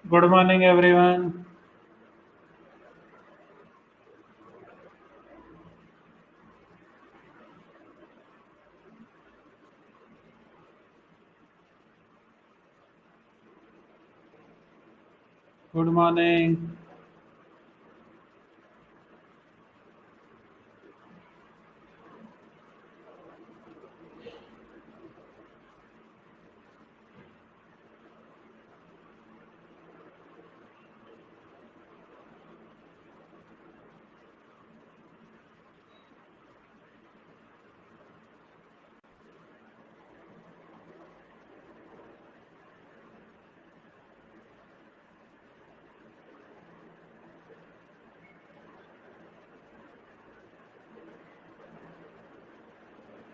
Good morning, everyone. Good morning.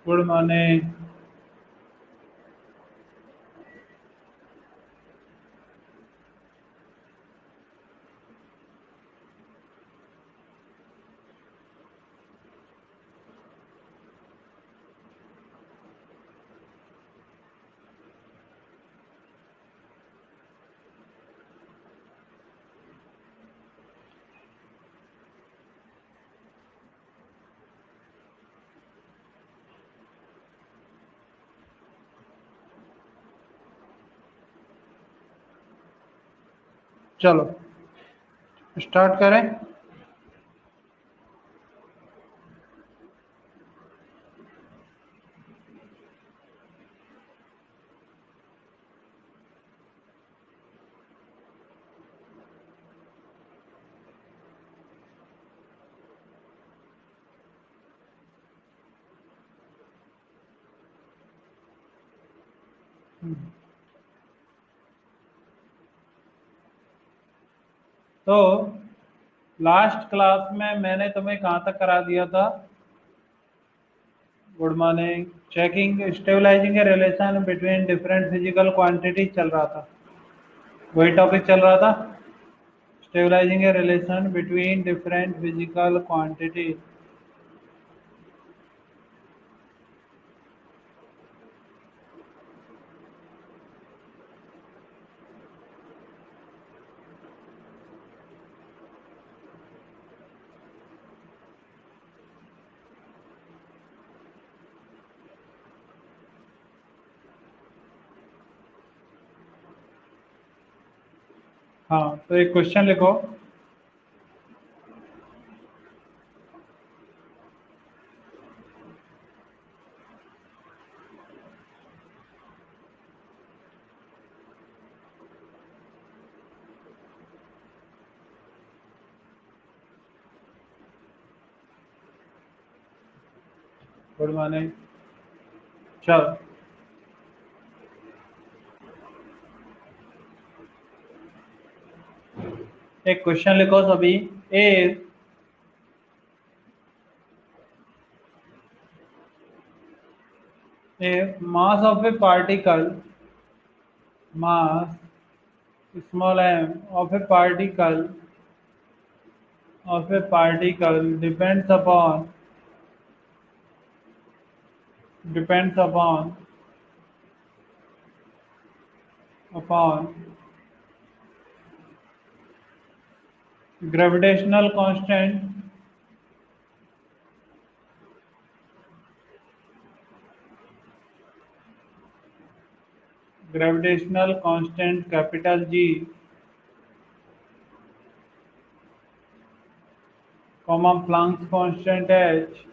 Good morning. चलो start करें। तो लास्ट क्लास में मैंने तुम्हें कहाँ तक करा दिया था? Good morning. Checking stabilizing a relation between different physical quantity चल रहा था। वही टॉपिक चल रहा था, stabilizing a relation between different physical quantity. हाँ, तो एक क्वेश्चन लिखो। Good morning. चलो एक क्वेश्चन लिखो सभी। A mass of a particle, mass small m of a particle depends upon gravitational constant capital G, comma Planck's constant H,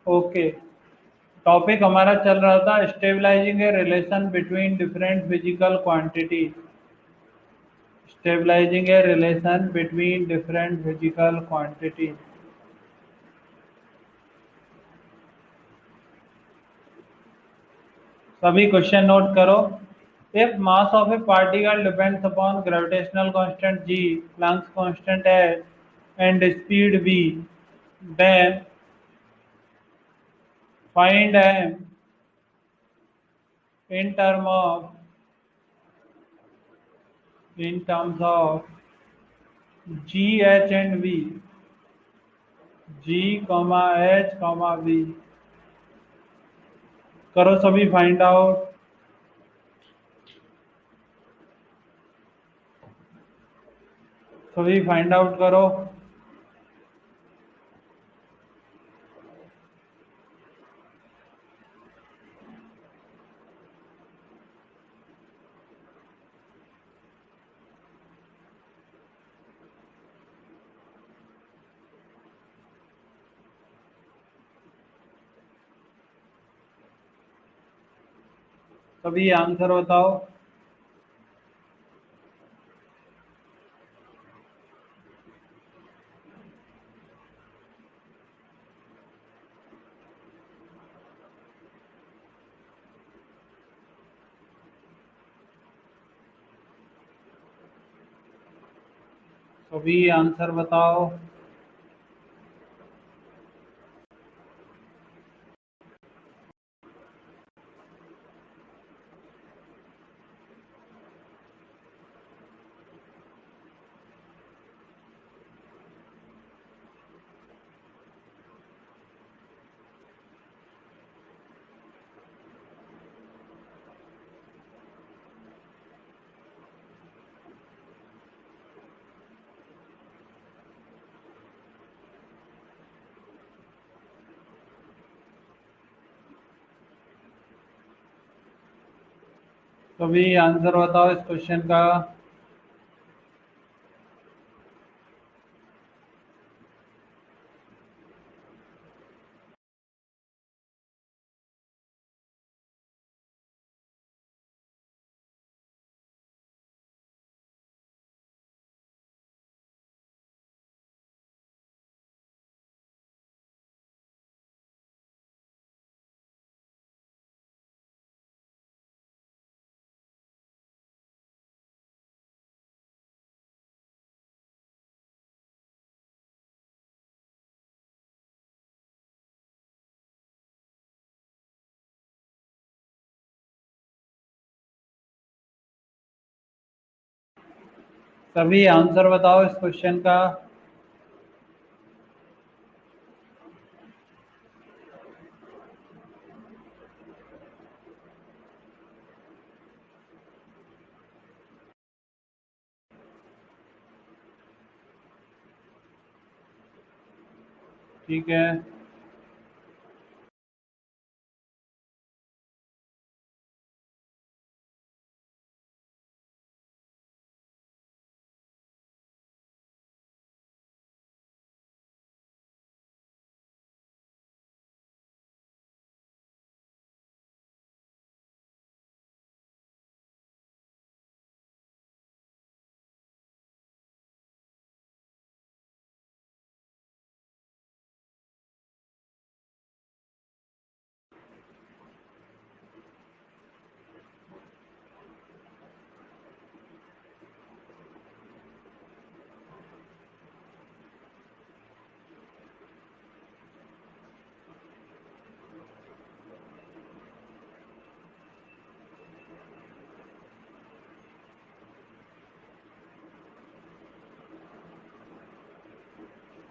okay. Topic हमारा चल रहा था stabilizing a relation between different physical quantity. Stabilizing a relation between different physical quantity. सभी question note करो। If mass of a particle depends upon gravitational constant g, Planck's constant h, and speed v, then find m in terms of g, h, and v. G comma H comma V. करो सभी find out. सभी find out करो। सभी answer बताओ। सभी answer बताओ। सभी answer बताओ इस क्वेश्चन का। सभी आंसर बताओ इस क्वेश्चन का। ठीक है।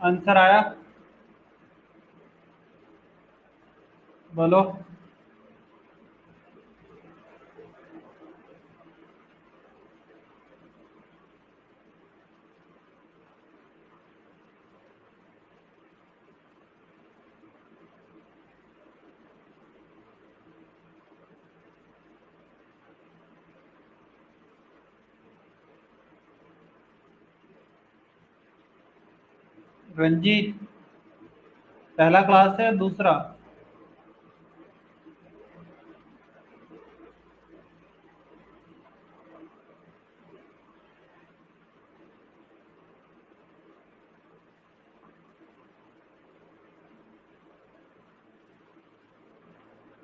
आंसर आया? बोलो। रंजीत पहला क्लास है दूसरा?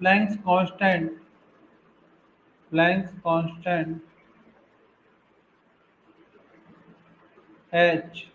Planck's constant. Planck's constant H.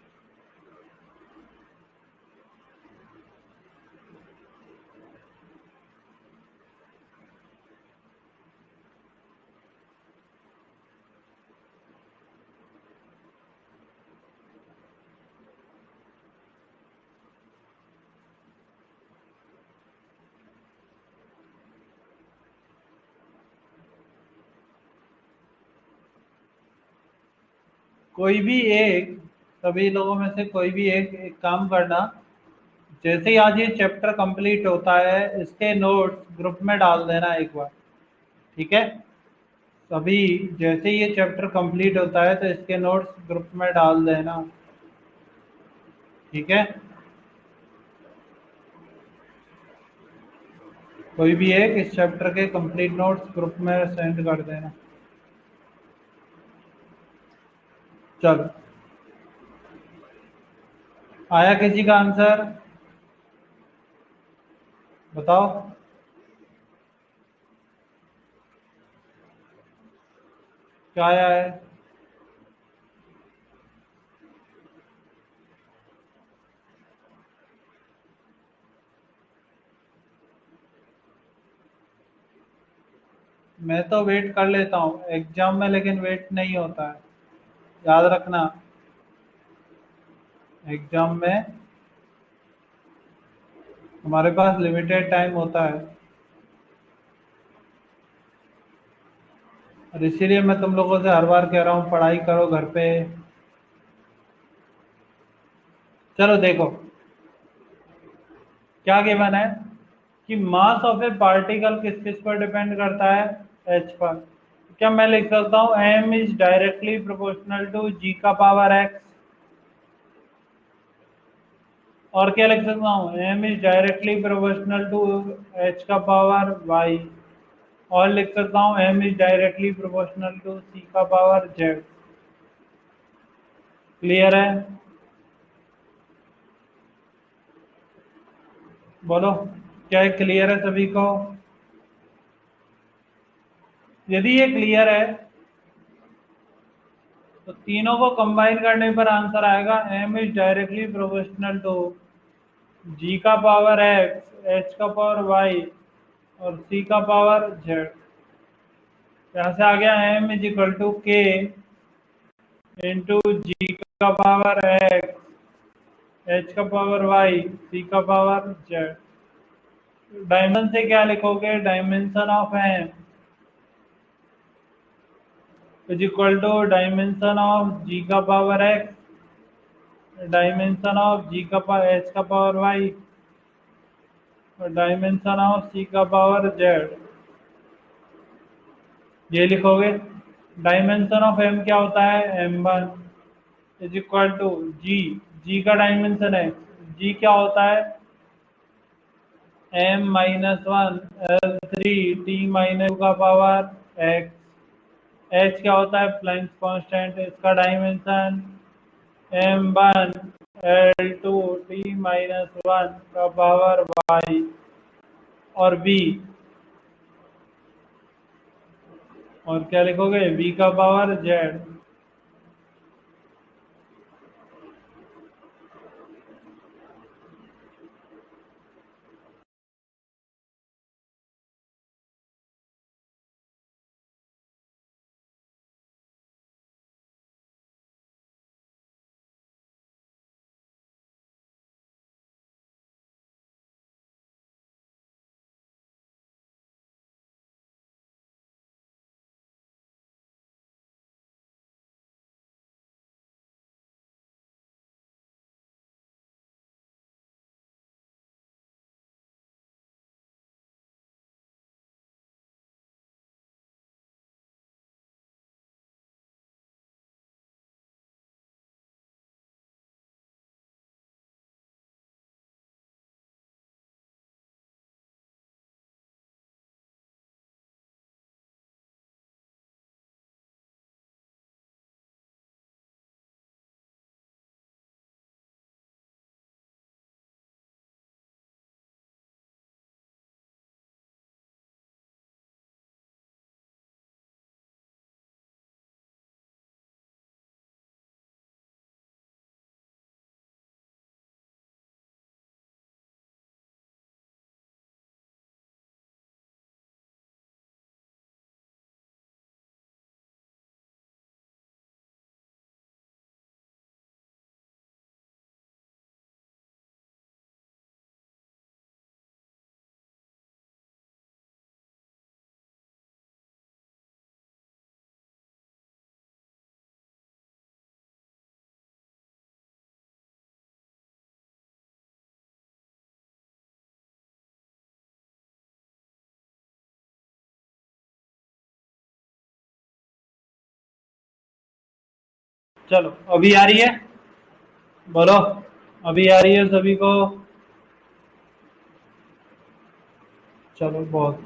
कोई भी एक, सभी लोगों में से कोई भी एक काम करना, जैसे ही आज ये चैप्टर कंप्लीट होता है इसके नोट्स ग्रुप में डाल देना एक बार, ठीक है। सभी, जैसे ही ये चैप्टर कंप्लीट होता है तो इसके नोट्स ग्रुप में डाल देना, ठीक है। कोई भी एक इस चैप्टर के कंप्लीट नोट्स ग्रुप में सेंड कर देना। चलो, आया किसी का आंसर? बताओ। क्या आया है? मैं तो वेट कर लेता हूँ एग्जाम में, लेकिन वेट नहीं होता है, याद रखना। एग्जाम में हमारे पास लिमिटेड टाइम होता है, और इसीलिए मैं तुम लोगों से हर बार कह रहा हूँ पढ़ाई करो घर पे। चलो देखो, क्या गिवन है कि मास ऑफ ए पार्टिकल किस किस पर डिपेंड करता है? एच पर। क्या मैं लिख सकता हूँ M is directly proportional to G का पावर एक्स? और क्या लिख सकता हूँ M is directly proportional to H का पावर वाई? और लिख सकता हूँ M is directly proportional to C का पावर जेड। क्लियर है? बोलो, क्या ये क्लियर है सभी को? यदि ये क्लियर है तो तीनों को कंबाइन करने पर आंसर आएगा M is directly proportional to G का पावर एक्स, एच का पावर वाई और सी का पावर जेड। यहाँ से आ गया M is equal to K into G का पावर एक्स, एच का पावर वाई, सी का पावर जेड। डायमेंशन से क्या लिखोगे? Dimension of M is equal to dimension of G का power X, dimension of G का पावर एच का power Y और डायमेंशन ऑफ सी का पावर जेड। ये लिखोगे। डायमेंशन ऑफ एम क्या होता है? m1 इज इक्वल टू जी, जी का डायमेंशन है, जी क्या होता है? m-1 L3 t माइनस का पावर x। h क्या होता है? प्लैंक्स कांस्टेंट, इसका dimension m1 L2 t minus 1 का पावर y। और b, और क्या लिखोगे? v का पावर z। चलो अभी आ रही है, बोलो अभी आ रही है सभी को? चलो बहुत,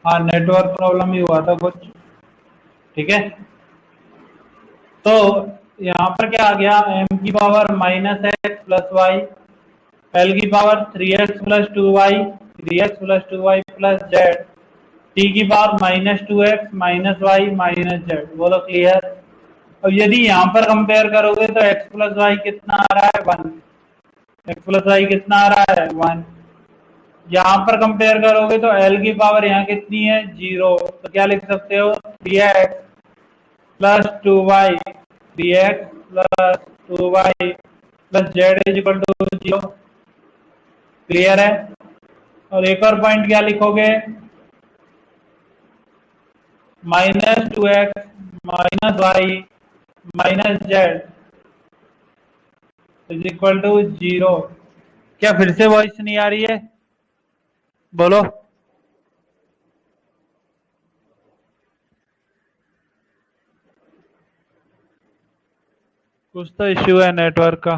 हाँ नेटवर्क प्रॉब्लम ही हुआ था कुछ। ठीक है, तो यहाँ पर क्या आ गया, एम की power minus X plus Y, L की power 3x + 2y, 3x + 2y plus Z, T की पावर -2x -y -z। बोलो क्लियर? अब यदि यहाँ पर कंपेयर करोगे तो x प्लस वाई कितना आ रहा है, 1। एक्स प्लस वाई कितना आ रहा है, 1। यहाँ पर कंपेयर करोगे तो एल की पावर यहाँ कितनी है, 0। तो क्या लिख सकते हो, 3x + 2y, 3x + 2y plus Z is equal to 0। Clear है? और एक और पॉइंट क्या लिखोगे, -2x -y -z is equal to 0। क्या फिर से वॉइस नहीं आ रही है, बोलो? कुछ तो इश्यू है नेटवर्क का।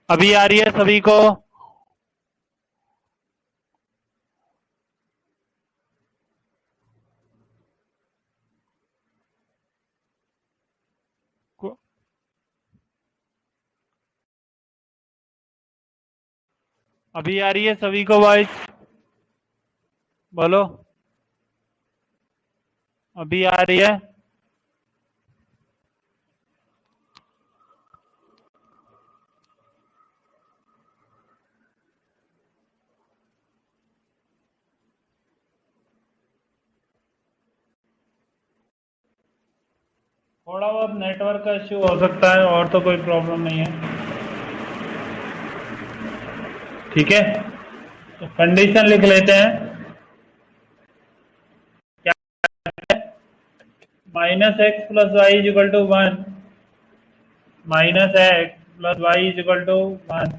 अभी आ रही है सभी को? अभी आ रही है सभी को वॉइस, बोलो? अभी आ रही है? थोड़ा बहुत नेटवर्क का इश्यू हो सकता है, और तो कोई प्रॉब्लम नहीं है। ठीक है, तो कंडीशन लिख लेते हैं। क्या है, -x + y = 1, -x + y = 1,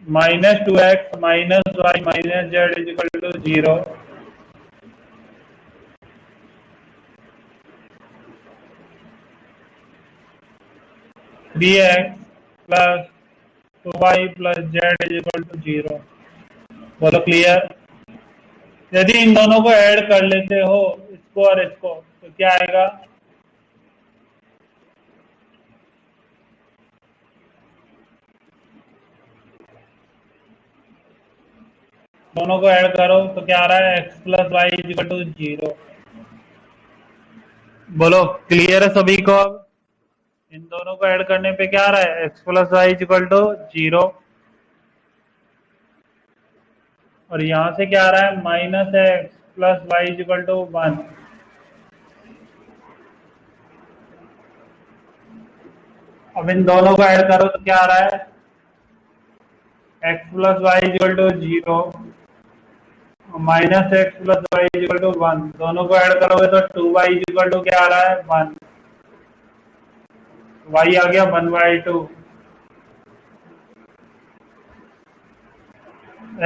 -2x -y -z = 0। 3x + 2y + z = 0। बोलो क्लियर? यदि इन दोनों को ऐड कर लेते हो, इसको और इसको, तो क्या आएगा, दोनों को ऐड करो तो क्या आ रहा है, x + y = 0। बोलो क्लियर है सभी को? अब इन दोनों को ऐड करने पे क्या आ रहा है, x + y = 0। और यहां से क्या आ रहा है, -x + y = 1। अब इन दोनों को ऐड करो तो क्या आ रहा है, x + y = 0 -x + y = 1। दोनों को ऐड करोगे तो 2y = क्या आ रहा है, 1। y आ गया 1/2।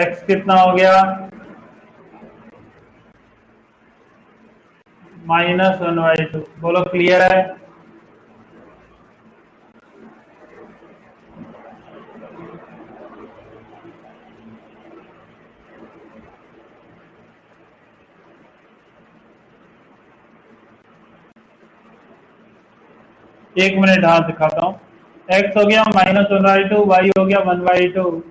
x कितना हो गया, -1/2। बोलो क्लियर है? एक मिनट, हाँ दिखाता हूँ। x हो गया -1/2, y हो गया 1/2,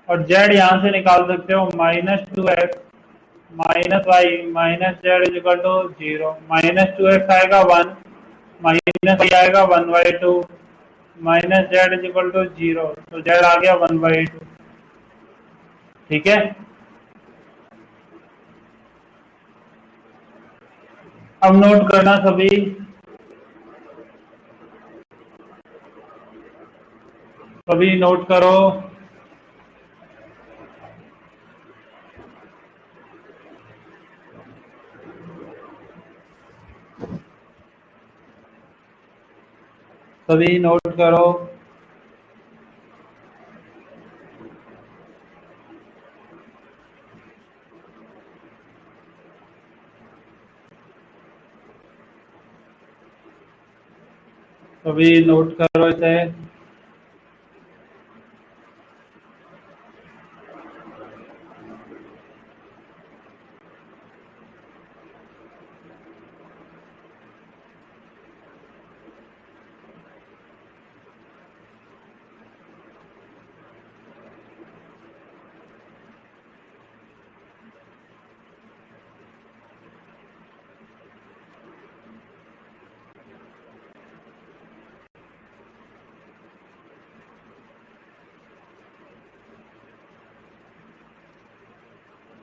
और z यहाँ से निकाल सकते हो, -2x -y -z = 0। -2x आएगा 1, -y आएगा 1/2, -z = 0, तो z आ गया 1/2। ठीक है, अब नोट करना सभी, सभी नोट करो। सभी नोट करो। सभी नोट करो इसे।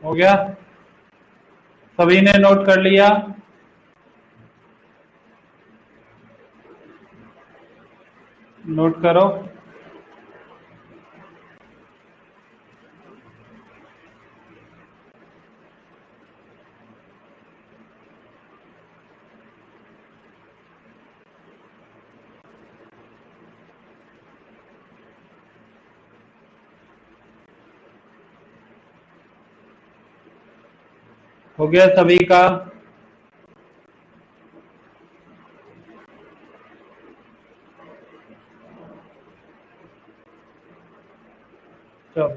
हो गया? सभी ने नोट कर लिया? नोट करो। हो गया सभी का? चलो,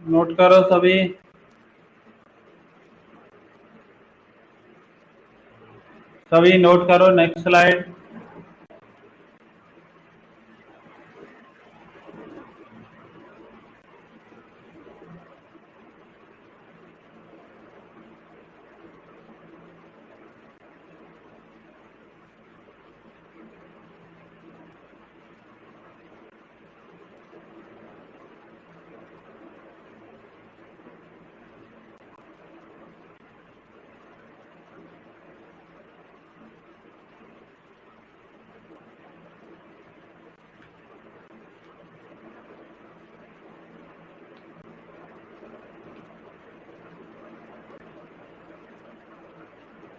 नोट करो सभी। सभी नोट करो। Next slide.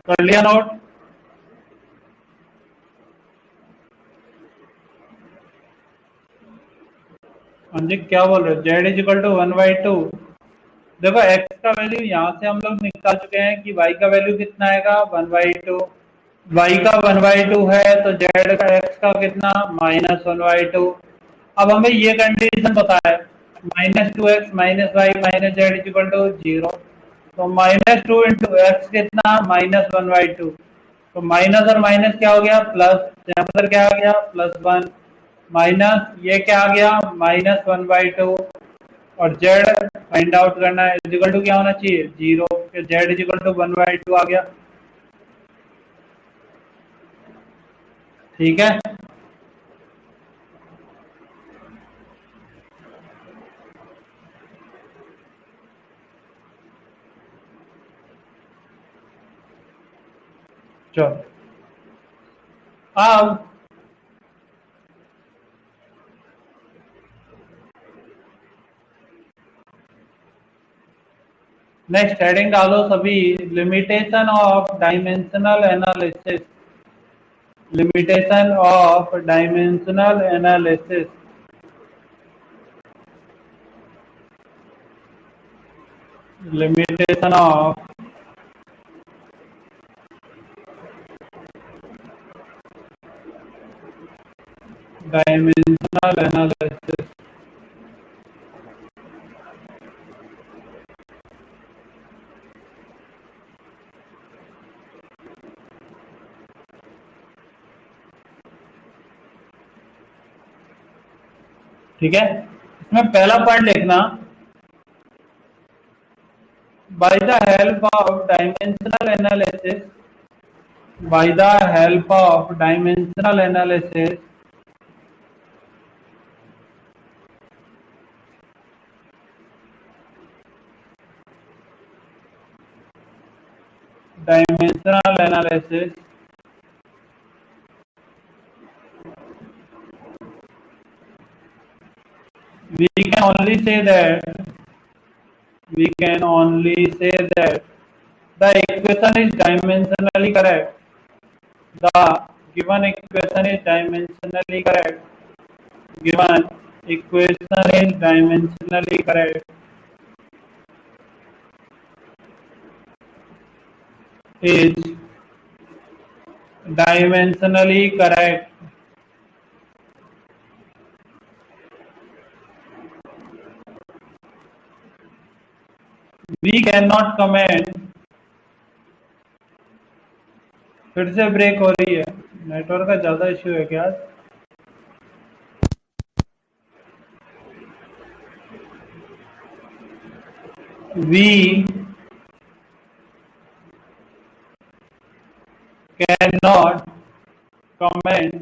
कर लिया नोट? हाँ जी, क्या बोल रहे हो? Z is equal to 1/2। देखो, एक्स का वैल्यू यहाँ से हम लोग निकाल चुके हैं कि वाई का वैल्यू कितना आएगा, 1/2। वाई का 1/2 है तो जेड का, एक्स का कितना, -1/2। अब हमें ये कंडीशन पता है, -2x minus Y minus Z is equal to 0। तो -2 इंटू एक्स कितना, -1/2। तो माइनस और माइनस क्या हो गया, प्लस। यहाँ पर क्या आ गया, +1। माइनस ये क्या आ गया, -1/2। और जेड फाइंड आउट करना है, इजिकल टू क्या होना चाहिए, 0। जेड इजिकल टू 1/2 आ गया। ठीक है? चलो, अब नेक्स्ट हेडिंग डालो सभी, limitation of dimensional analysis. Limitation of dimensional analysis. Limitation of dimensional analysis. ठीक है? इसमें पहला पॉइंट लिखना, by the help of dimensional analysis, by the help of dimensional analysis, dimensional analysis, we can only say that the equation is dimensionally correct. The given equation is dimensionally correct given equation is dimensionally correct is dimensionally correct. We cannot comment. फिर से break हो रही है, network का ज्यादा issue है क्या? We cannot comment.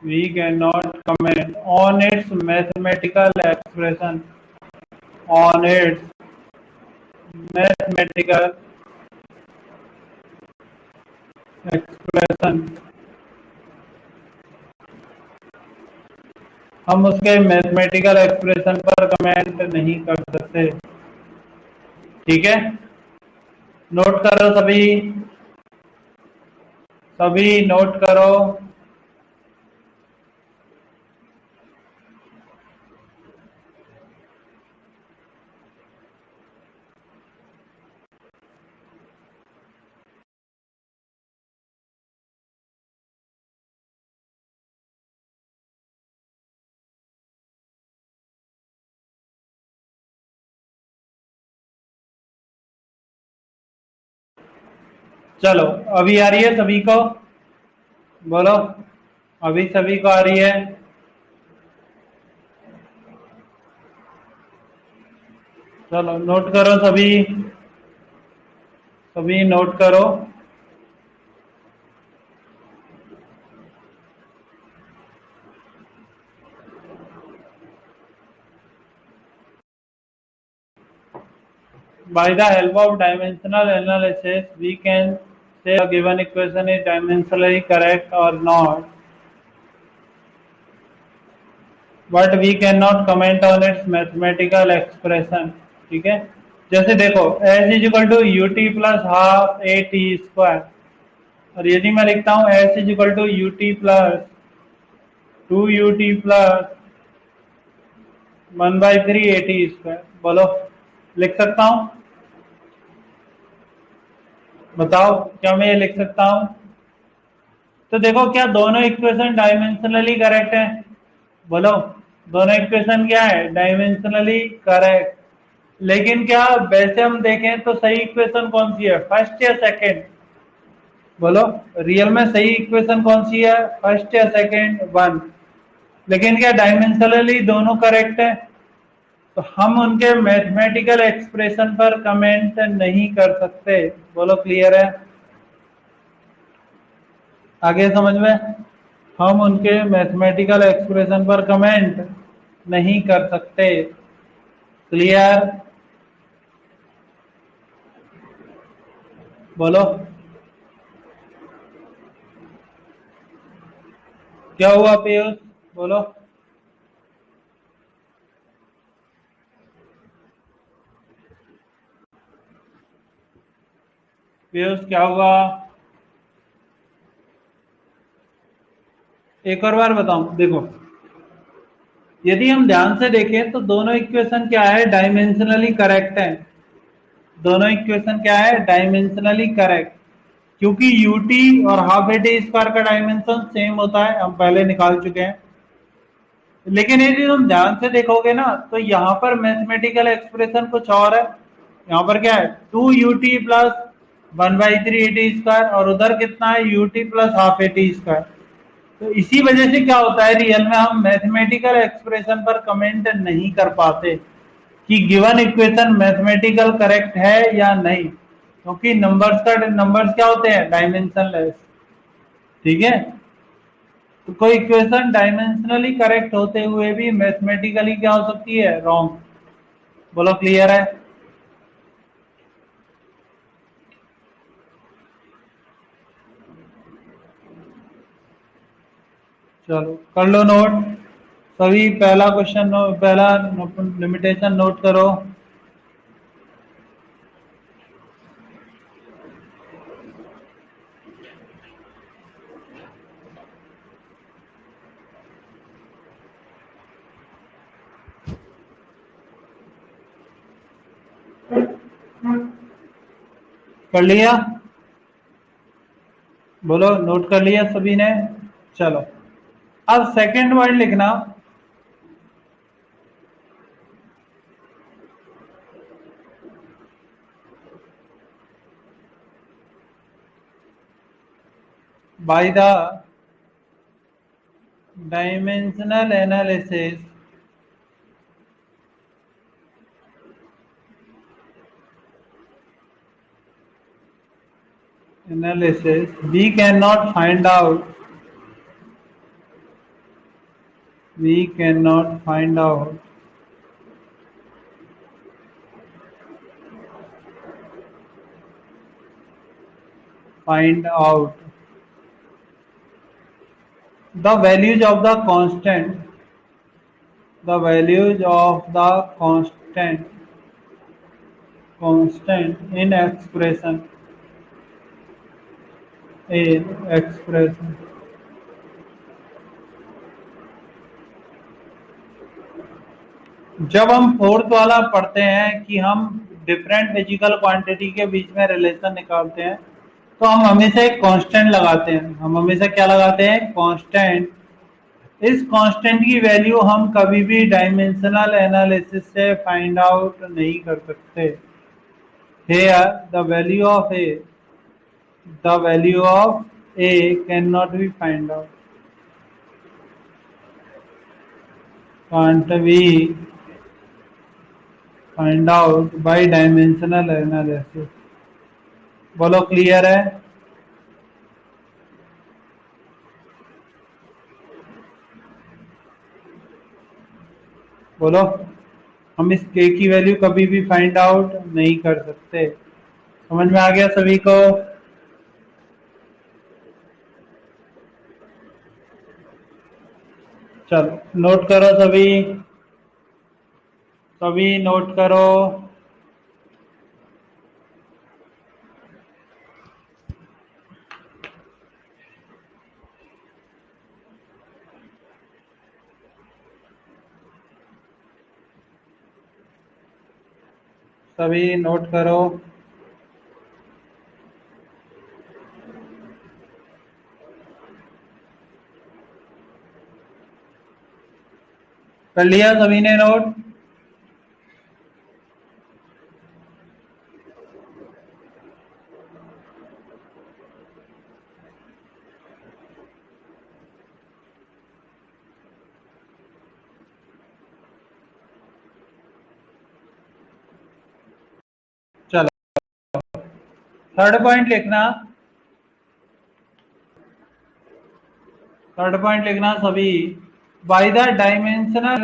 We cannot comment on its mathematical expression. On its mathematical expression. हम उसके मैथमेटिकल एक्सप्रेशन पर कमेंट नहीं कर सकते। ठीक है, नोट करो सभी, सभी नोट करो। चलो, अभी आ रही है सभी को? बोलो, अभी सभी को आ रही है? चलो नोट करो सभी, सभी नोट करो। By the help of dimensional analysis, we can say a given equation is dimensionally correct or not, but we cannot comment on its mathematical expression. ठीक है, जैसे देखो s is equal to U T plus half A T square, और यदि मैं लिखता हूँ s is equal to U T plus 2ut plus 1/3 A T square, बोलो लिख सकता हूँ? बताओ क्या मैं ये लिख सकता हूँ? तो देखो, क्या दोनों इक्वेशन डायमेंशनली करेक्ट है? बोलो, दोनों इक्वेशन क्या है? Dimensionally correct. लेकिन क्या वैसे हम देखें तो सही इक्वेशन कौन सी है, फर्स्ट या सेकंड? बोलो, रियल में सही इक्वेशन कौन सी है, फर्स्ट या सेकंड? वन। लेकिन क्या डायमेंशनली दोनों करेक्ट है? तो हम उनके मैथमेटिकल एक्सप्रेशन पर कमेंट नहीं कर सकते। बोलो, क्लियर है? आगे समझ में? हम उनके मैथमेटिकल एक्सप्रेशन पर कमेंट नहीं कर सकते। क्लियर? बोलो, क्या हुआ पीयूष? बोलो। पीयूष क्या हुआ? एक और बार बताऊं, देखो यदि हम ध्यान से देखें तो दोनों इक्वेशन क्या है, डायमेंशनली करेक्ट है। दोनों इक्वेशन क्या है, डायमेंशनली करेक्ट, क्योंकि यूटी और हाफ ए टी स्क्वायर का डायमेंशन सेम होता है, हम पहले निकाल चुके हैं। लेकिन यदि तुम ध्यान से देखोगे ना, तो यहाँ पर मैथमेटिकल एक्सप्रेशन कुछ और है। यहाँ पर क्या है, 2ut plus 1/3 A T square, और उधर कितना है, ut plus half A T square. तो इसी वजह से क्या होता है, रियल में हम मैथमेटिकल एक्सप्रेशन पर कमेंट नहीं कर पाते कि गिवन इक्वेशन मैथमेटिकल करेक्ट है या नहीं, क्योंकि नंबर्स क्या होते हैं, डायमेंशनलेस। ठीक है, तो कोई इक्वेशन डायमेंशनली करेक्ट होते हुए भी मैथमेटिकली क्या हो सकती है, रॉन्ग। बोलो, क्लियर है? चलो कर लो नोट सभी, पहला क्वेश्चन, पहला लिमिटेशन नोट करो। कर लिया? बोलो, नोट कर लिया सभी ने? चलो, अब सेकंड वर्ड लिखना। By the dimensional analysis we cannot find out the values of the constant in expression. जब हम फोर्थ वाला पढ़ते हैं कि हम डिफरेंट फिजिकल क्वांटिटी के बीच में रिलेशन निकालते हैं, तो हम हमेशा एक कांस्टेंट लगाते हैं। हम हमेशा क्या लगाते हैं? कांस्टेंट। इस कांस्टेंट की वैल्यू हम कभी भी डायमेंशनल एनालिसिस से फाइंड आउट नहीं कर सकते। Here the value of a cannot be find out, can't be find out by dimensional analysis। बोलो, क्लियर है? बोलो, हम इस k की वैल्यू कभी भी फाइंड आउट नहीं कर सकते। समझ में आ गया सभी को? चलो, नोट करो सभी, सभी नोट करो। सभी नोट करो। कर लिया सभी ने नोट? चलो, थर्ड पॉइंट लिखना। थर्ड पॉइंट लिखना सभी। By the dimensional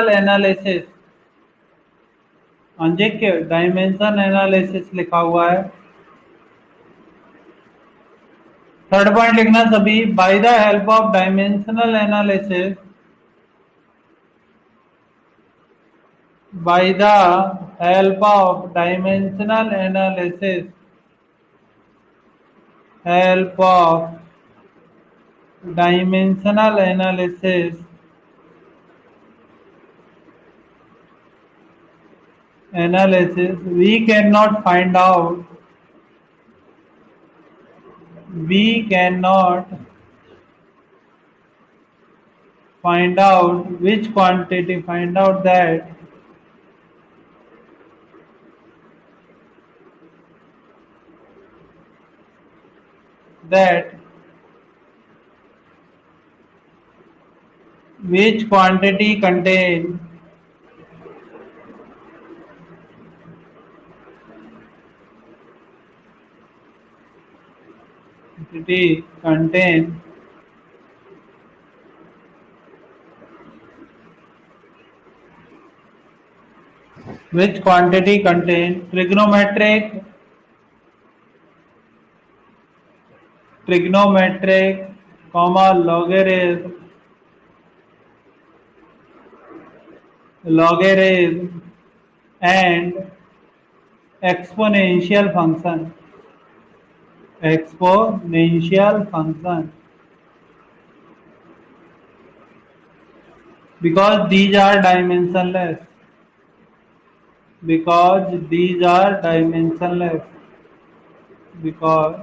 analysis, Anjit के डायमेंशन एनालिसिस लिखा हुआ है। थर्ड पॉइंट लिखना सभी। By the help of dimensional analysis, by the help of dimensional analysis we cannot find out which quantity find out that which quantity contain trigonometric comma logarithm and exponential function because these are dimensionless। because these are dimensionless, because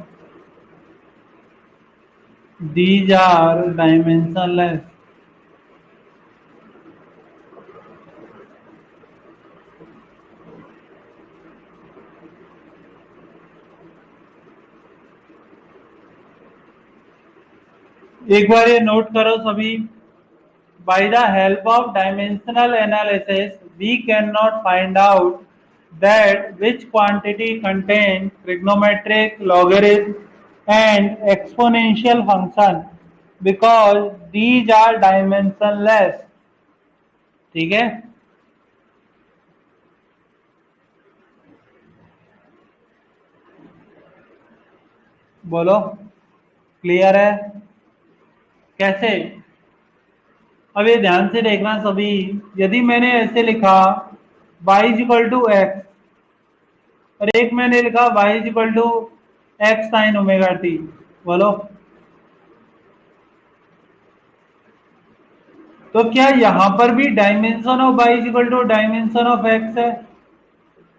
these are dimensionless. एक बार ये note करो सभी, by the help of dimensional analysis we cannot find out that which quantity contains trigonometric, logarithm and exponential function because these are dimensionless. ठीक है, बोलो clear है कैसे? अब ये ध्यान से देखना सभी, यदि मैंने ऐसे लिखा y is equal to X और एक मैंने लिखा y is equal to X sine omega T, बोलो तो क्या यहां पर भी dimension of y is equal to dimension of x है?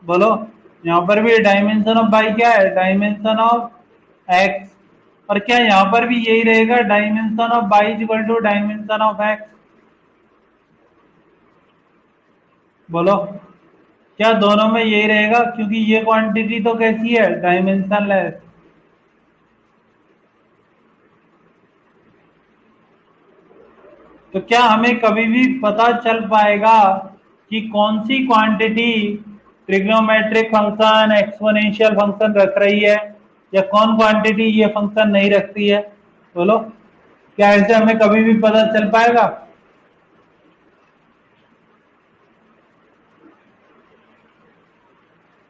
बोलो, यहां पर भी डायमेंशन ऑफ y क्या है? Dimension of x। और क्या यहां पर भी यही रहेगा, dimension of y is equal to dimension of x? बोलो, क्या दोनों में यही रहेगा? क्योंकि ये क्वांटिटी तो कैसी है? डायमेंशनलेस। तो क्या हमें कभी भी पता चल पाएगा कि कौन सी quantity trigonometric function, exponential function रख रही है या कौन क्वांटिटी ये फंक्शन नहीं रखती है? बोलो, क्या ऐसे हमें कभी भी पता चल पाएगा?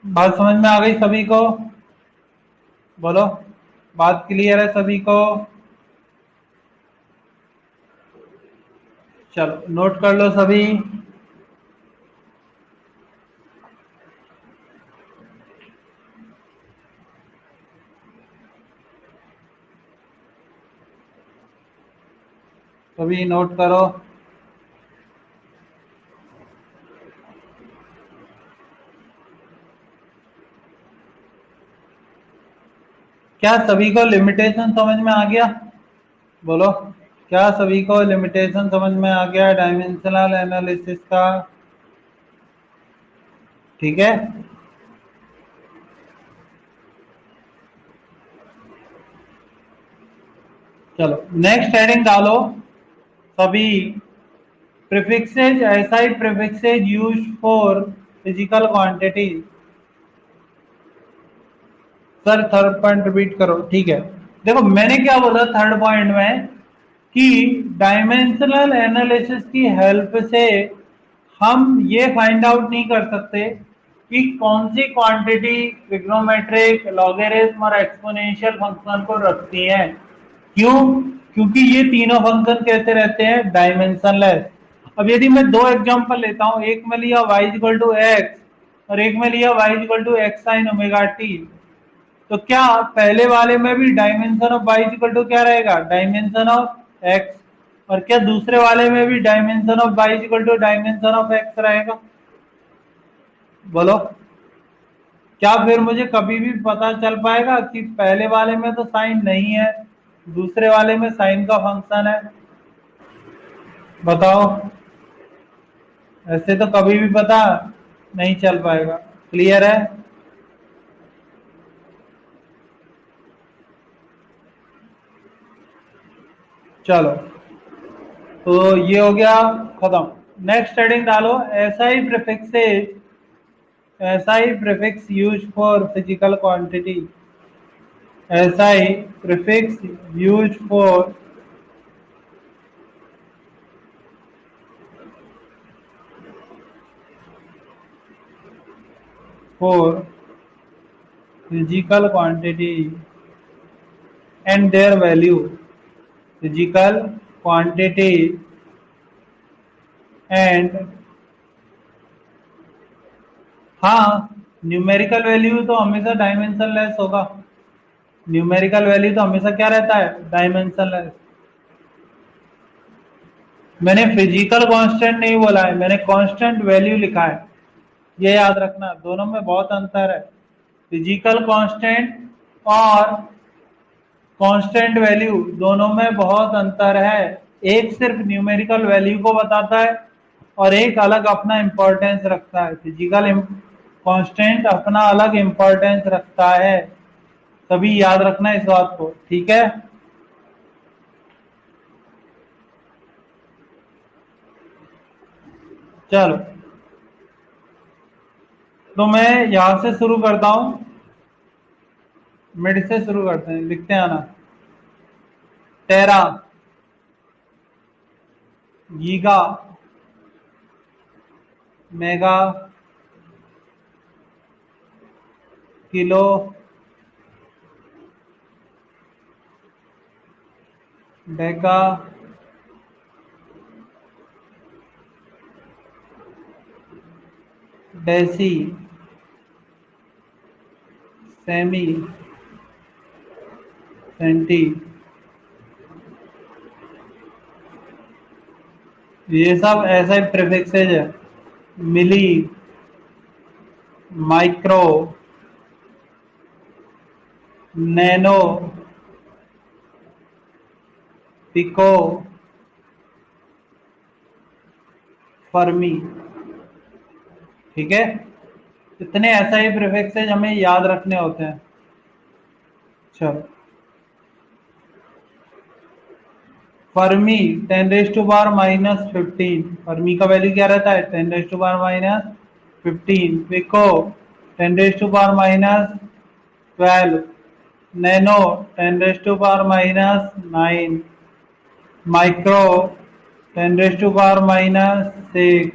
बात समझ में आ गई सभी को? बोलो, बात क्लियर है सभी को? चलो नोट कर लो सभी। सभी नोट करो। क्या सभी को लिमिटेशन समझ में आ गया? बोलो, क्या सभी को लिमिटेशन समझ में आ गया डायमेंशनल एनालिसिस का? ठीक है, चलो नेक्स्ट हेडिंग डालो सभी। प्रीफिक्सेज, ऐसा ही prefixes use for physical quantity. Sir third point repeat करो। ठीक है, देखो मैंने क्या बोला थर्ड पॉइंट में कि डायमेंशनल एनालिसिस की हेल्प से हम ये फाइंड आउट नहीं कर सकते कि कौन सी क्वांटिटी ट्रिग्नोमेट्रिक, लॉगरिथम और एक्सपोनेंशियल फंक्शन को रखती है। क्यों? क्योंकि ये तीनों फंक्शन कैसे रहते हैं? डायमेंशनलेस। अब यदि मैं दो एग्जांपल लेता हूं, एक में लिया y इक्वल टू एक्स और एक में लिया y equal to X sine omega T, तो क्या पहले वाले में भी dimension of y equal to क्या रहेगा? Dimension of x। और क्या दूसरे वाले में भी dimension of y equal to dimension of x रहेगा? बोलो, क्या फिर मुझे कभी भी पता चल पाएगा कि पहले वाले में तो साइन नहीं है, दूसरे वाले में साइन का फंक्शन है? बताओ, ऐसे तो कभी भी पता नहीं चल पाएगा। क्लियर है? चलो, तो ये हो गया खत्म। नेक्स्ट हेडिंग डालो SI prefixes, SI prefix use for physical quantity. SI prefix use for physical quantity and their value, physical quantity and हाँ, न्यूमेरिकल वैल्यू तो हमेशा डायमेंशनलेस होगा। न्यूमेरिकल वैल्यू तो हमेशा क्या रहता है? डायमेंशनलेस। मैंने फिजिकल कांस्टेंट नहीं बोला है, मैंने कांस्टेंट वैल्यू लिखा है। ये याद रखना, दोनों में बहुत अंतर है। फिजिकल कांस्टेंट और कांस्टेंट वैल्यू दोनों में बहुत अंतर है। एक सिर्फ न्यूमेरिकल वैल्यू को बताता है और एक अलग अपना इंपॉर्टेंस रखता है। फिजिकल कांस्टेंट अपना अलग इंपॉर्टेंस रखता है। सभी याद रखना इस बात को, ठीक है। चलो, तो मैं यहां से शुरू करता हूं, मिड से शुरू करते हैं, लिखते हैं ना। Tera, giga, mega, kilo, deca, deci, semi, centi. ये सब ऐसे प्रीफिक्सेज है। Milli, micro, nano, pico, fermi, ठीक है। इतने ऐसा ही प्रीफिक्सेज हमें याद रखने होते हैं। चलो, फर्मी 10⁻⁻15, फर्मी का वैल्यू क्या रहता है? 10⁻⁻15। Pico 10⁻⁻12। Nano 10⁻⁻9। Micro 10⁻⁻6।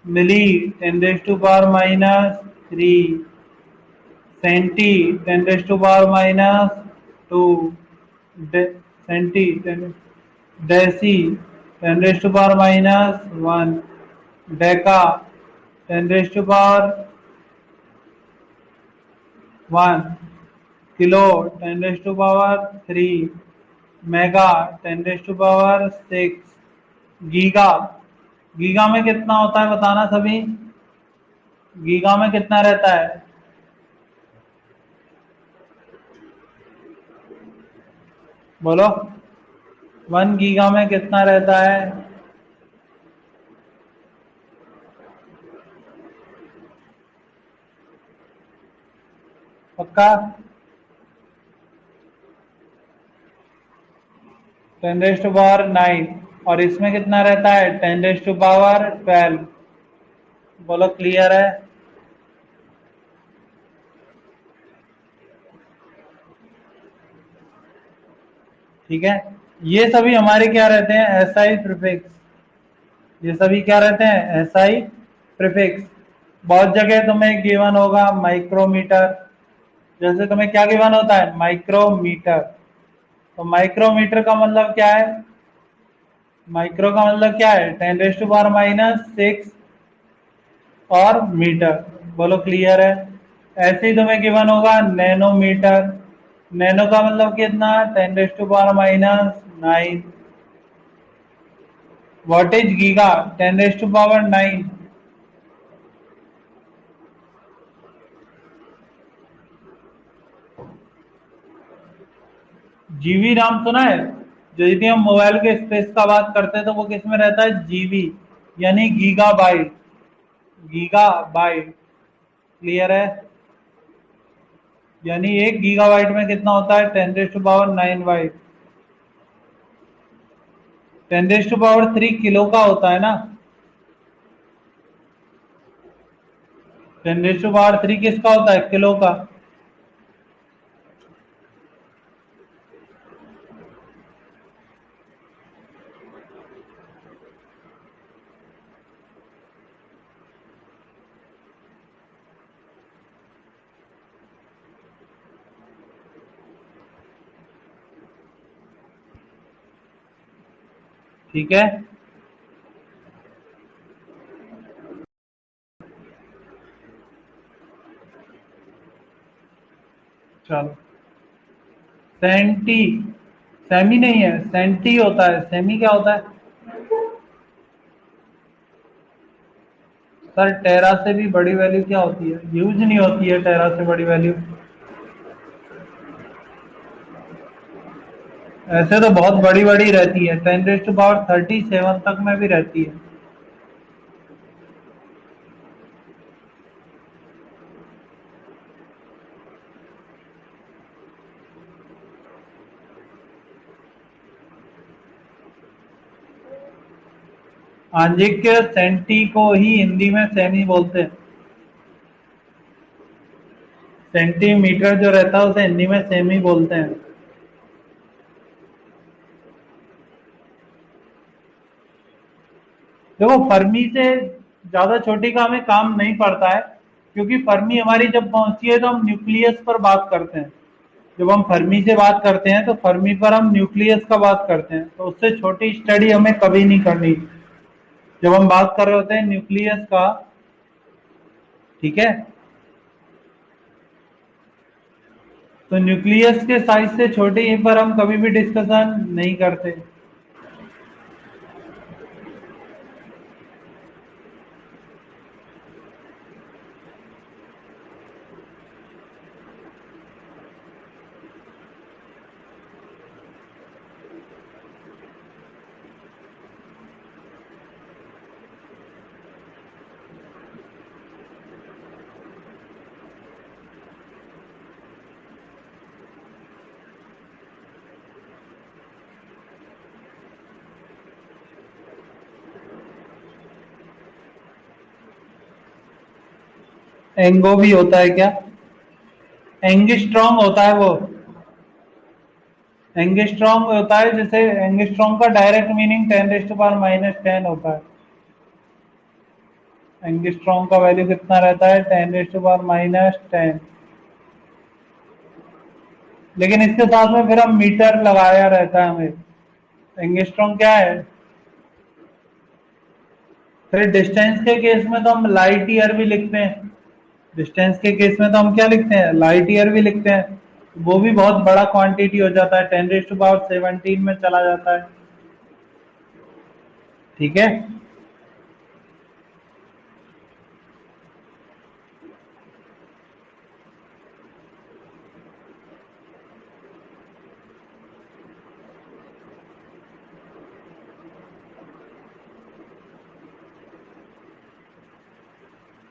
Milli 10⁻⁻3। Centi 10⁻⁻2। Centi, deci 10⁻⁻1। Deca 10⁻1। Kilo 10⁻3। Mega 10⁻6। Giga, giga में कितना होता है बताना सभी। गीगा में कितना रहता है? बोलो, 1 गीगा में कितना रहता है? पक्का? 10⁻9। और इसमें कितना रहता है? 10⁻12। बोलो, क्लियर है? ठीक है। ये सभी हमारे क्या रहते हैं? SI prefix. ये सभी क्या रहते हैं? SI prefix. बहुत जगह तुम्हें गिवन होगा माइक्रोमीटर। जैसे तुम्हें क्या गिवन होता है? माइक्रोमीटर। तो माइक्रोमीटर का मतलब क्या है? माइक्रो का मतलब क्या है? 10⁻⁻6 और मीटर। बोलो, क्लियर है? ऐसे ही तुम्हें गिवन होगा नैनोमीटर। नैनो का मतलब कितना? 10⁻⁻9। What is giga? 10⁻9। जीवी नाम सुना है? जो यदि हम मोबाइल के स्पेस का बात करते हैं तो वो किस में रहता है? जीवी, यानी giga byte. Giga byte, clear है? यानी 1 गीगाबाइट में कितना होता है? 10⁻9 बाइट। 10⁻3 किलो का होता है ना? 10⁻3 किसका होता है? किलो का। ठीक है। चलो, सेंटी, सेमी नहीं है, सेंटी होता है। सेमी क्या होता है? सर टेरा से भी बड़ी वैल्यू क्या होती है? यूज नहीं होती है टेरा से बड़ी वैल्यू। ऐसे तो बहुत बड़ी बड़ी रहती है, 10⁻37 तक में भी रहती है। आंजिक के सेंटी को ही हिंदी में सेमी बोलते हैं। सेंटीमीटर जो रहता है उसे हिंदी में सेमी बोलते हैं। देखो फर्मी से ज्यादा छोटी का हमें काम नहीं पड़ता है, क्योंकि फर्मी हमारी जब पहुंचती है तो हम न्यूक्लियस पर बात करते हैं। जब हम फर्मी से बात करते हैं तो फर्मी पर हम न्यूक्लियस का बात करते हैं, तो उससे छोटी स्टडी हमें कभी नहीं करनी जब हम बात कर रहे होते हैं न्यूक्लियस का। ठीक है, तो न्यूक्लियस के साइज से छोटी पर हम कभी भी डिस्कशन नहीं करते। एंगो भी होता है क्या? एंगिस्ट्रॉन्ग होता है वो। एंगिस्ट्रॉन्ग होता है, जैसे एंगिस्ट्रॉन्ग का डायरेक्ट मीनिंग 10⁻−10 होता है। एंगिस्ट्रॉन्ग का वैल्यू कितना रहता है? 10⁻−10। लेकिन इसके साथ में फिर हम मीटर लगाया रहता है हमें। एंगिस्ट्रॉन्ग क्या है? फिर डिस्टेंस के केस में तो हम लाइट ईयर भी लिखते हैं। डिस्टेंस के केस में तो हम क्या लिखते हैं? लाइट ईयर भी लिखते हैं। वो भी बहुत बड़ा क्वांटिटी हो जाता है, 10⁻17 में चला जाता है। ठीक है,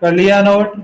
कर लिया नोट?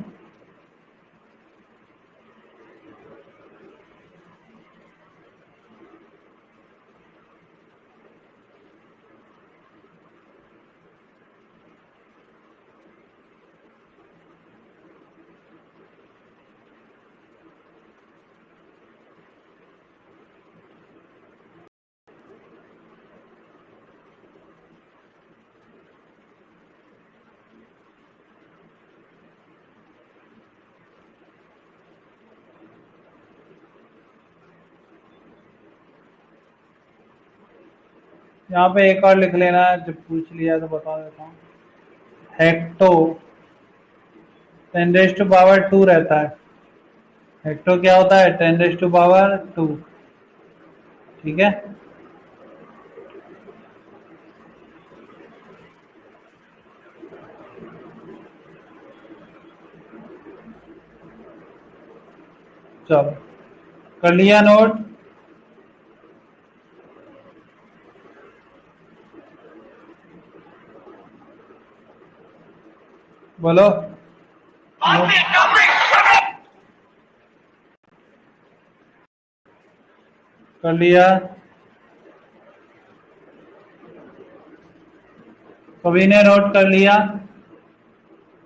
यहाँ पे एक और लिख लेना, जब पूछ लिया तो बता देता हूँ। हेक्टो 10⁻² रहता है। हेक्टो क्या होता है? 10⁻²। ठीक है, चलो कर लिया नोट? बोलो। कर लिया? सभी ने नोट कर लिया?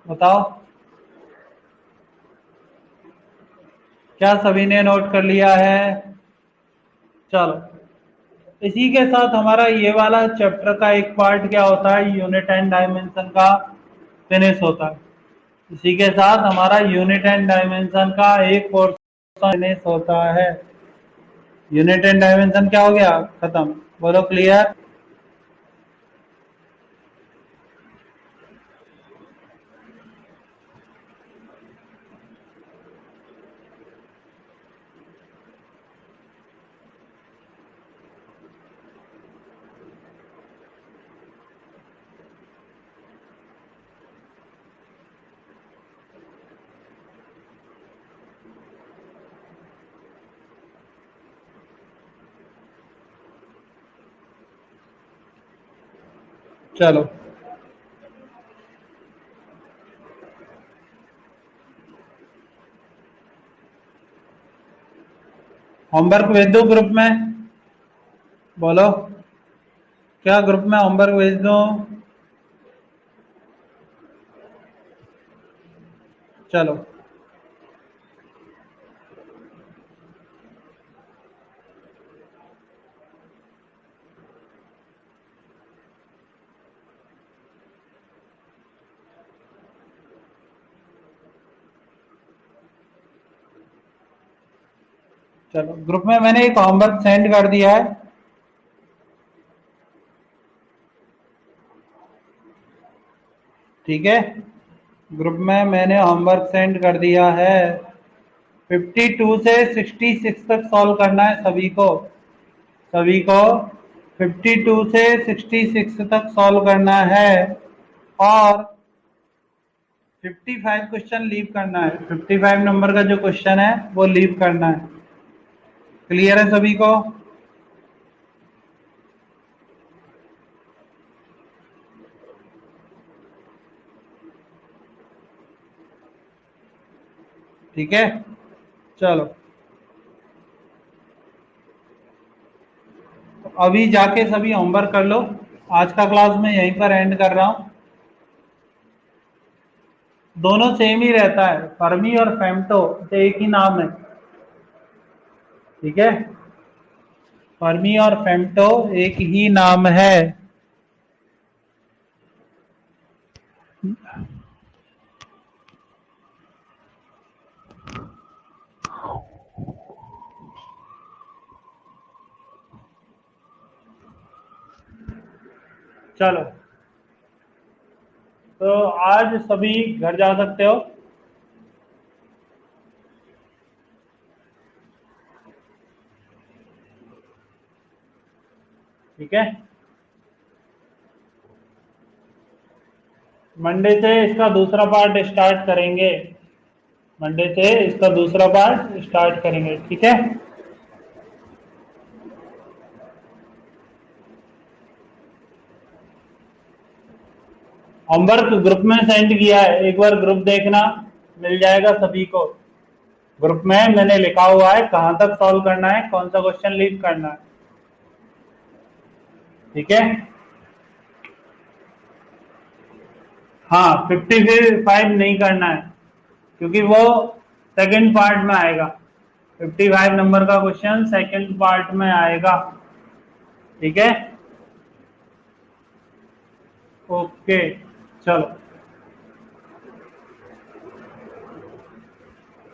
बताओ, क्या सभी ने नोट कर लिया है? चलो, इसी के साथ हमारा ये वाला चैप्टर का एक पार्ट क्या होता है? यूनिट एंड डायमेंशन का फिनिश होता है। इसी के साथ हमारा यूनिट एंड डायमेंशन का एक पोर्शन फिनिश होता है। यूनिट एंड डायमेंशन क्या हो गया? खत्म। बोलो क्लियर? चलो होमवर्क भेज दो ग्रुप में, बोलो क्या ग्रुप में होमवर्क भेज दो? चलो चलो ग्रुप में मैंने एक होमवर्क सेंड कर दिया है। ठीक है, ग्रुप में मैंने होमवर्क सेंड कर दिया है। 52 से 66 तक सॉल्व करना है सभी को, सभी को 52 से 66 तक सॉल्व करना है और 55 क्वेश्चन लीव करना है। 55 नंबर का जो क्वेश्चन है वो लीव करना है। क्लियर है सभी को? ठीक है, चलो तो अभी जाके सभी होमवर्क कर लो। आज का क्लास मैं यहीं पर एंड कर रहा हूं। दोनों सेम ही रहता है, फर्मी और फेम्टो तो एक ही नाम है। ठीक है, फर्मी और फेम्टो एक ही नाम है। चलो तो आज सभी घर जा सकते हो। ठीक है, मंडे से इसका दूसरा पार्ट स्टार्ट करेंगे। मंडे से इसका दूसरा पार्ट स्टार्ट करेंगे। ठीक है, होमवर्क ग्रुप में सेंड किया है, एक बार ग्रुप देखना, मिल जाएगा सभी को। ग्रुप में मैंने लिखा हुआ है कहां तक सॉल्व करना है, कौन सा क्वेश्चन लीव करना है। ठीक है, हाँ 55 नहीं करना है क्योंकि वो सेकंड पार्ट में आएगा। 55 नंबर का क्वेश्चन सेकंड पार्ट में आएगा। ठीक है, ओके, चलो।